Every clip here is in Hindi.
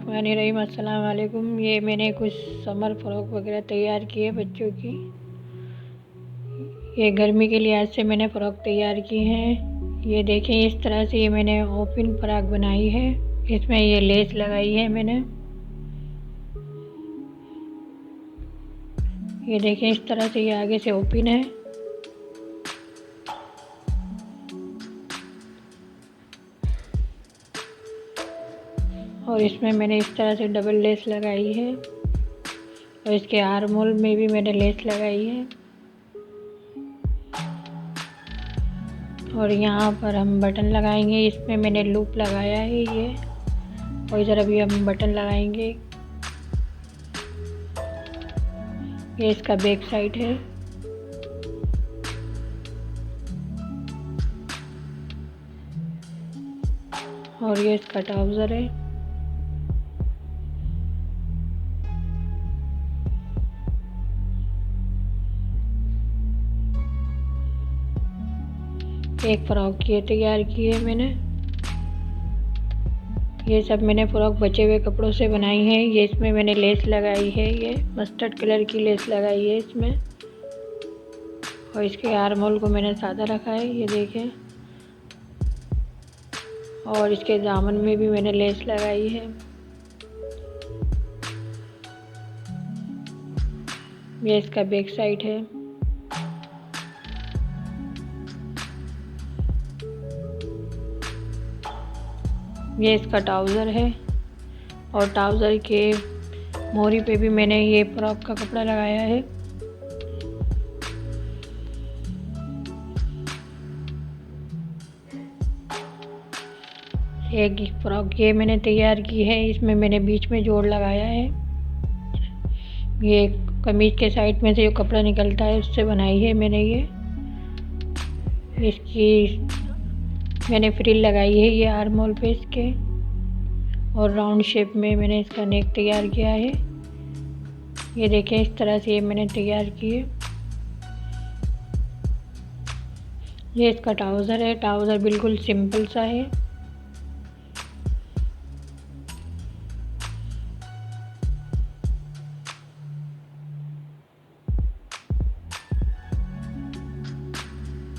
बिस्मिल्लाहिर्रहमानिर्रहीम। अस्सलाम वालेकुम। ये मैंने कुछ समर फ्रॉक वगैरह तैयार किए बच्चों की। ये गर्मी के लिहाज से मैंने फ़्रॉक तैयार की हैं। ये देखें, इस तरह से ये मैंने ओपन फ्रॉक बनाई है। इसमें ये लेस लगाई है मैंने। ये देखें, इस तरह से ये आगे से ओपन है और इसमें मैंने इस तरह से डबल लेस लगाई है और इसके आर्म होल में भी मैंने लेस लगाई है। और यहाँ पर हम बटन लगाएंगे। इसमें मैंने लूप लगाया है ये, और इधर अभी हम बटन लगाएंगे। ये इसका बैक साइड है। और ये इसका ट्राउज़र है। एक फ़्रॉक ये तैयार की है मैंने। ये सब मैंने फ़्रॉक बचे हुए कपड़ों से बनाई है। ये इसमें मैंने लेस लगाई है, ये मस्टर्ड कलर की लेस लगाई है इसमें। और इसके आर्म होल को मैंने सादा रखा है, ये देखें। और इसके दामन में भी मैंने लेस लगाई है। ये इसका बैक साइड है। ये इसका ट्राउज़र है और ट्राउज़र के मोहरी पे भी मैंने ये फ्रॉक का कपड़ा लगाया है। एक फ्रॉक ये मैंने तैयार की है। इसमें मैंने बीच में जोड़ लगाया है। ये कमीज के साइड में से जो कपड़ा निकलता है उससे बनाई है मैंने ये। इसकी मैंने फ्रिल लगाई है ये आर्म होल पे इसके, और राउंड शेप में मैंने इसका नेक तैयार किया है। ये देखें, इस तरह से ये मैंने तैयार की है। ये इसका ट्राउज़र है। ट्राउज़र बिल्कुल सिंपल सा है।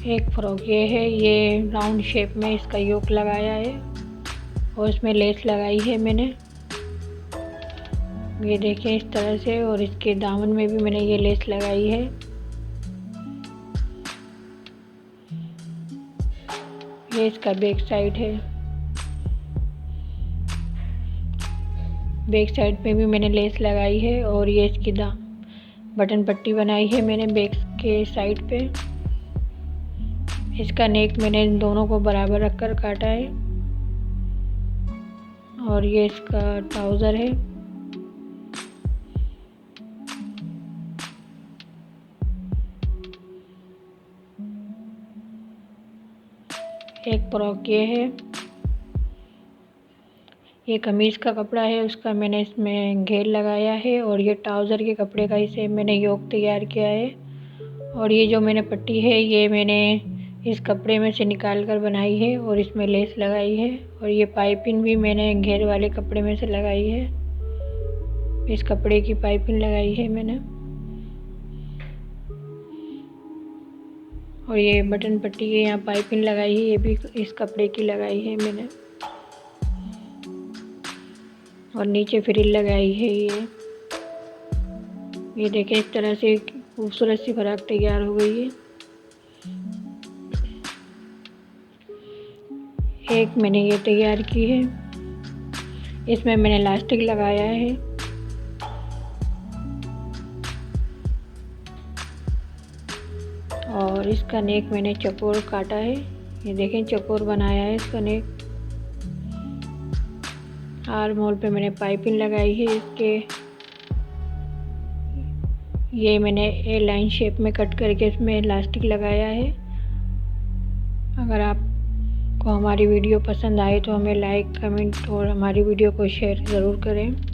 एक फ़्रॉक ये है। ये राउंड शेप में इसका योक लगाया है और इसमें लेस लगाई है मैंने। ये देखें, इस तरह से। और इसके दामन में भी मैंने ये लेस लगाई है। ये इसका बैक साइड है। बैक साइड पे भी मैंने लेस लगाई है। और ये इसकी बटन पट्टी बनाई है मैंने बैक के साइड पे। इसका नेक मैंने इन दोनों को बराबर रखकर काटा है। और ये इसका ट्राउज़र है। एक फ्रॉक ये है। ये कमीज़ का कपड़ा है, उसका मैंने इसमें घेर लगाया है। और ये ट्राउज़र के कपड़े का इसे मैंने योक तैयार किया है। और ये जो मैंने पट्टी है ये मैंने इस कपड़े में से निकाल कर बनाई है और इसमें लेस लगाई है। और ये पाइपिंग भी मैंने घेर वाले कपड़े में से लगाई है। इस कपड़े की पाइपिंग लगाई है मैंने। और ये बटन पट्टी के यहाँ पाइपिंग लगाई है, ये भी इस कपड़े की लगाई है मैंने। और नीचे फ्रिल लगाई है ये देखें, इस तरह से खूबसूरत सी फ्रॉक तैयार हो गई है। एक मैंने ये तैयार की है। इसमें मैंने इलास्टिक लगाया है। और इसका नेक मैंने चौकोर काटा है। ये देखें, चौकोर बनाया है इसका नेक। आर्म होल पे मैंने पाइपिंग लगाई है इसके। ये मैंने ए लाइन शेप में कट करके इसमें इलास्टिक लगाया है। अगर आपको हमारी वीडियो पसंद आए तो हमें लाइक, कमेंट और हमारी वीडियो को शेयर ज़रूर करें।